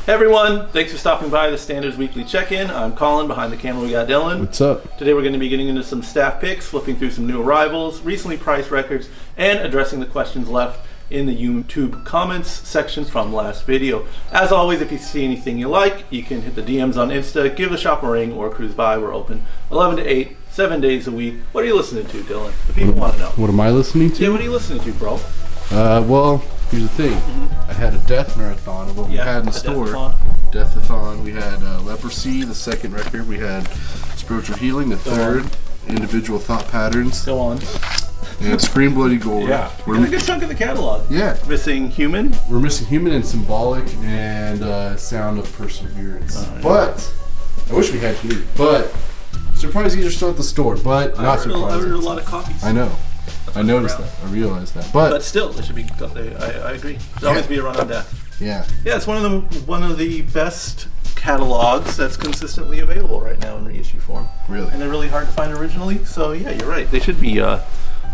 Hey everyone, thanks for stopping by the Standards Weekly Check-In. I'm Colin, behind the camera we got Dylan. What's up? Today we're going to be getting into some staff picks, flipping through some new arrivals, recently priced records, and addressing the questions left in the YouTube comments section from last video. As always, if you see anything you like, you can hit the DMs on Insta, give the shop a ring, or cruise by. We're open 11 to 8, 7 days a week. What are you listening to, Dylan? The people want to know. What am I listening to? Yeah, what are you listening to, bro? Well, here's the thing. I had a death marathon of what we had in the store. Death-a-thon. We had Leprosy, the second record. We had Spiritual Healing, the third. Individual Thought Patterns. Go on. And Scream Bloody Gore. Yeah. We got a good chunk of the catalog. Yeah. Missing Human. We're missing Human and Symbolic and Sound of Perseverance. Yeah. But, I wish we had Human. But, surprised these are still at the store. But, not surprised. I ordered a lot of copies. I know. I noticed that. I realized that. But still, there should be. I agree. There'll always be a run on death. Yeah. Yeah, it's one of the best catalogs that's consistently available right now in reissue form. Really. And they're really hard to find originally. So yeah, you're right. They should be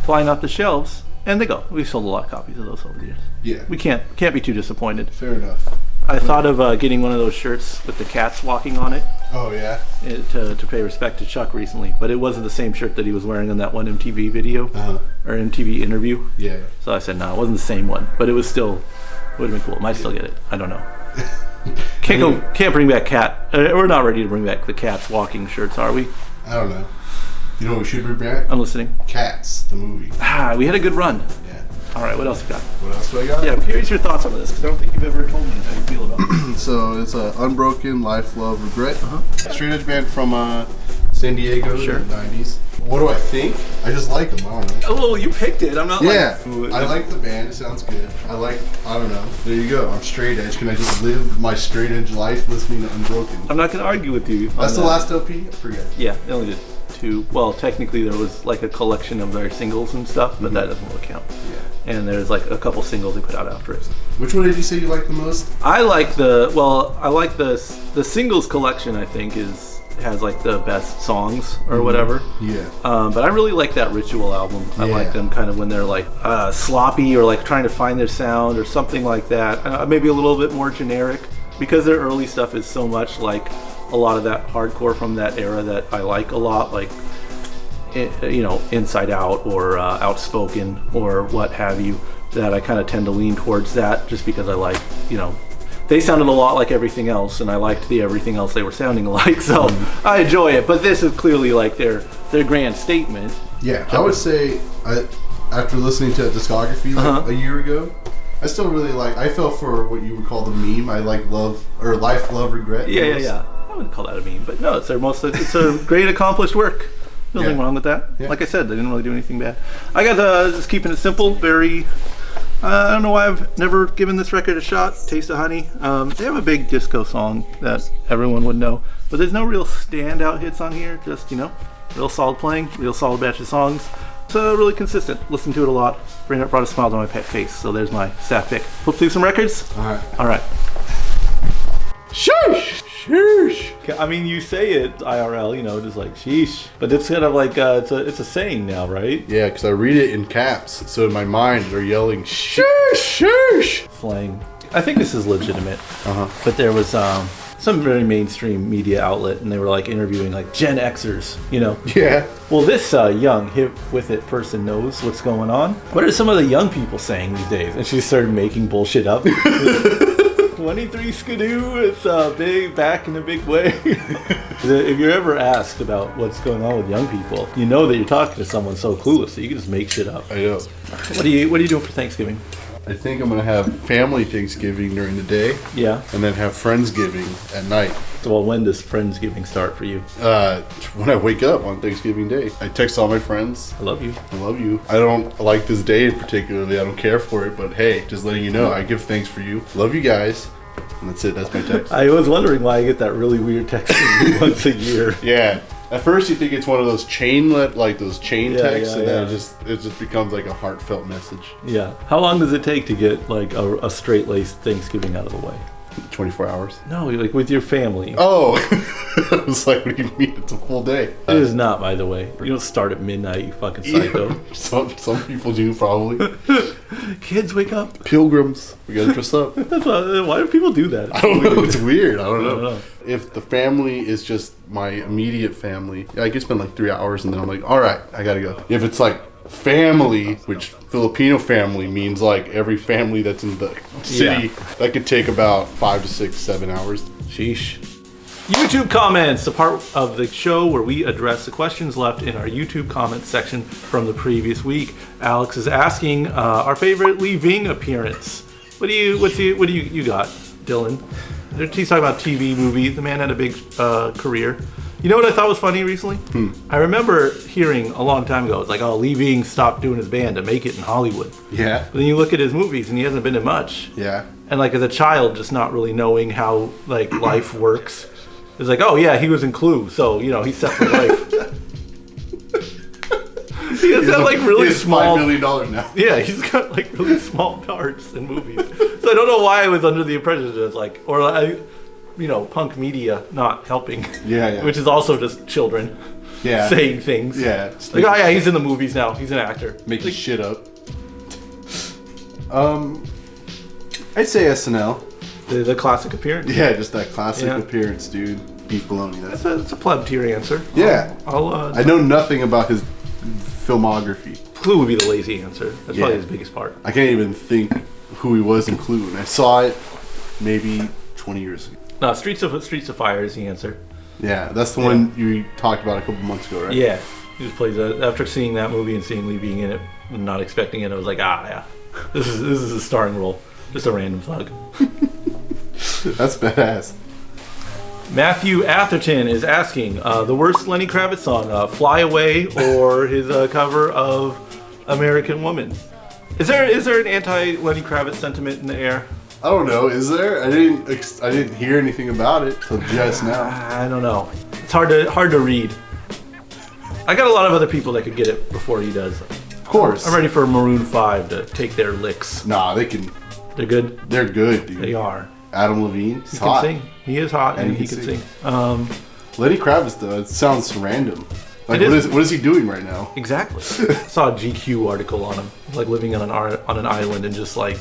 flying off the shelves. And they go. We've sold a lot of copies of those over the years. Yeah. We can't be too disappointed. Fair enough. I thought of getting one of those shirts with the cats walking on it. Oh yeah. To pay respect to Chuck recently, but it wasn't the same shirt that he was wearing in that one MTV video or MTV interview. Yeah. So I said no, it wasn't the same one, but it was still would have been cool. Might still get it. I don't know. Can't bring back cat. We're not ready to bring back the cats walking shirts, are we? I don't know. You know what we should bring back? I'm listening. Cats, the movie. We had a good run. Yeah. All right, what else you got? What else do I got? Yeah, I'm curious your thoughts on this because I don't think you've ever told me how you feel about it. So it's Unbroken, Life, Love, Regret. Straight edge band from San Diego in the 90s. What do I think? I just like them. I don't know. Oh, well, you picked it. I'm not I like the band. It sounds good. I don't know. There you go. I'm straight edge. Can I just live my straight edge life listening to Unbroken? I'm not going to argue with you. That's the last LP? I forget. Yeah, they only did 2. Well, technically there was like a collection of their singles and stuff, but that doesn't really count. Yeah. And there's like a couple singles they put out after it. Which one did you say you like the most? I like the singles collection. I think has like the best songs or whatever. Yeah. But I really like that Ritual album. I like them kind of when they're like sloppy or like trying to find their sound or something like that. Maybe a little bit more generic because their early stuff is so much like a lot of that hardcore from that era that I like a lot, like Inside Out or Outspoken or what have you, that I kind of tend to lean towards that just because I like, they sounded a lot like everything else and I liked the everything else they were sounding like, so I enjoy it. But this is clearly like their grand statement. Yeah, I would say after listening to a discography a year ago, I still really I fell for what you would call the meme. I like Life, Love, Regret. Yeah. I wouldn't call that a meme, but no, it's a great accomplished work. Nothing wrong with that. Yeah. Like I said, they didn't really do anything bad. I got just keeping it simple, very. I don't know why I've never given this record a shot. Taste of Honey. They have a big disco song that everyone would know, but there's no real standout hits on here. Just real solid playing, real solid batch of songs. So really consistent. Listen to it a lot. Brought a smile to my face. So there's my staff pick. Flip through some records. All right. Sheesh. Sheesh. I mean, you say it IRL, just like sheesh, but it's kind of like it's a saying now, right? Yeah, because I read it in caps, so in my mind they're yelling sheesh, sheesh. Slang. I think this is legitimate. But there was some very mainstream media outlet, and they were like interviewing like Gen Xers, Yeah. Well, this young hip with it person knows what's going on. What are some of the young people saying these days? And she started making bullshit up. 23 skidoo, it's big, back in a big way. If you're ever asked about what's going on with young people, you know that you're talking to someone so clueless that you can just make shit up. I know. What are you doing for Thanksgiving? I think I'm gonna have family Thanksgiving during the day. Yeah. And then have Friendsgiving at night. Well, when does Friendsgiving start for you? When I wake up on Thanksgiving Day. I text all my friends. I love you. I love you. I don't like this day particularly. I don't care for it, but hey, just letting you know, I give thanks for you. Love you guys. And that's it. That's my text. I was wondering why I get that really weird text from you once a year. Yeah. At first, you think it's one of those chain texts, and then it just becomes like a heartfelt message. Yeah. How long does it take to get like a straight-laced Thanksgiving out of the way? 24 hours. No, like with your family. Oh, I was like, what do you mean? It's a full day. It is not, by the way. You don't start at midnight, you fucking psycho. Some people do, probably. Kids, wake up. Pilgrims, we gotta dress up. Why do people do that? I don't know. It's weird. I don't know. If the family is just my immediate family, I could spend like 3 hours and then I'm like, all right, I gotta go. If it's like family, which Filipino family means like every family that's in the city, that could take about 5 to 6, 7 hours. Sheesh. YouTube comments, the part of the show where we address the questions left in our YouTube comments section from the previous week. Alex is asking our favorite Lee Ving appearance. What do you got, Dylan? He's talking about TV, movie. The man had a big career. You know what I thought was funny recently? I remember hearing a long time ago, it's like, oh, Lee Ving stopped doing his band to make it in Hollywood. Yeah. But then you look at his movies and he hasn't been in much. Yeah. And like as a child, just not really knowing how like life works. It's like, oh yeah, he was in Clue, so you know he's set for life. He has that like really small $5 million now. Yeah, he's got like really small parts in movies. So I don't know why I was under the impression that it's like, punk media not helping. Yeah. Which is also just children. Yeah. Saying things. Yeah. Like, oh yeah, he's in the movies now. He's an actor. Making shit up. I'd say SNL. The classic appearance. Yeah, just that classic appearance, dude. Beef bologna. That's a pleb tier answer. Yeah. I know nothing about his filmography. Clue would be the lazy answer. That's probably his biggest part. I can't even think who he was in Clue, and I saw it maybe 20 years ago. No, Streets of Fire is the answer. Yeah, that's the one you talked about a couple months ago, right? Yeah. He just plays after seeing that movie and seeing Lee being in it and not expecting it, I was like, yeah. This is a starring role. Just a random thug. That's badass. Matthew Atherton is asking the worst Lenny Kravitz song, "Fly Away" or his cover of "American Woman." Is there an anti-Lenny Kravitz sentiment in the air? I don't know. Is there? I didn't hear anything about it till just now. I don't know. It's hard to read. I got a lot of other people that could get it before he does. Of course. I'm ready for Maroon 5 to take their licks. Nah, they can. They're good. They're good, dude. They are. Adam Levine, he can sing. He is hot, and he can sing. Lenny Kravitz, though, it sounds random. Like, what is he doing right now? Exactly. I saw a GQ article on him, like living on an island and just like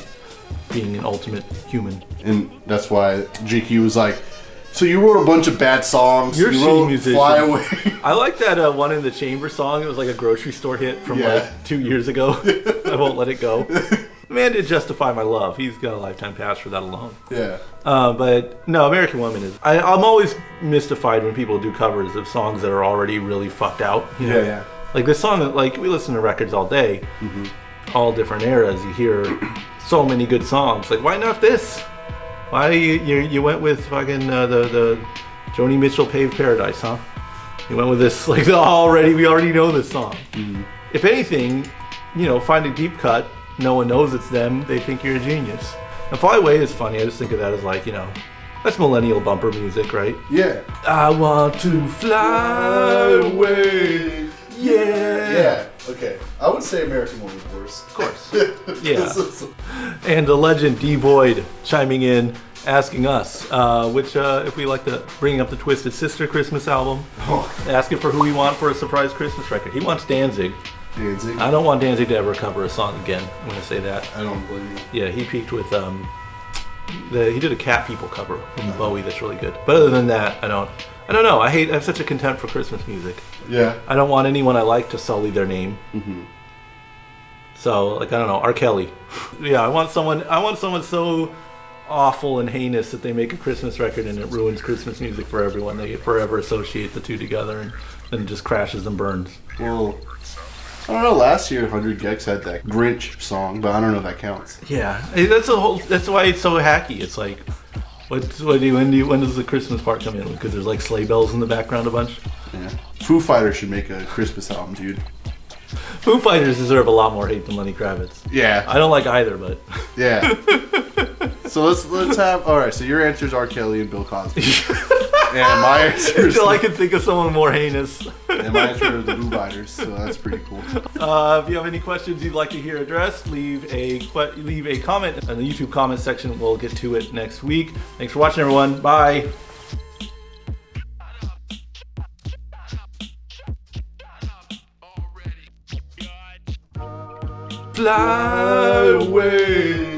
being an ultimate human. And that's why GQ was like, so you wrote a bunch of bad songs. You're a shitty musician. Fly Away. I like that One in the Chamber song. It was like a grocery store hit from like 2 years ago. I Won't Let It Go. The man did Justify My Love. He's got a lifetime pass for that alone. Yeah. But no, American Woman is... I'm always mystified when people do covers of songs that are already really fucked out. You know? Yeah. Like this song, like we listen to records all day. All different eras. You hear so many good songs. Like, why not this? Why you went with fucking the Joni Mitchell Paved Paradise, huh? You went with this, like, we already know this song. If anything, find a deep cut. No one knows it's them. They think you're a genius. And Fly Away is funny. I just think of that as like, that's millennial bumper music, right? Yeah. I want to fly away. Yeah. Yeah. Okay. I would say American Woman worse. Of course. Yeah. And the legend D Void chiming in, asking us, if we like to bring up the Twisted Sister Christmas album, asking for who we want for a surprise Christmas record. He wants Danzig. Danzig? I don't want Danzig to ever cover a song again. I'm going to say that. I don't believe you. Yeah, he peaked with, he did a Cat People cover from Bowie that's really good. But other than that, I don't know. I have such a contempt for Christmas music. Yeah. I don't want anyone I like to sully their name. So, like, I don't know, R. Kelly. Yeah, I want someone so awful and heinous that they make a Christmas record and it ruins Christmas music for everyone. They forever associate the two together and then it just crashes and burns. Well, I don't know, last year 100 Gex had that Grinch song, but I don't know if that counts. Yeah, that's why it's so hacky. It's like, when does the Christmas part come in? Because there's like sleigh bells in the background a bunch. Yeah. Foo Fighters should make a Christmas album, dude. Foo Fighters deserve a lot more hate than Lenny Kravitz. Yeah. I don't like either, but... Yeah. So let's have... Alright, so your answers are Kelly and Bill Cosby. And my answers... Until I can think of someone more heinous. Yeah. and mine's for the Boo Biters, so that's pretty cool. If you have any questions you'd like to hear addressed, leave a comment in the YouTube comment section. We'll get to it next week. Thanks for watching, everyone. Bye. Fly away.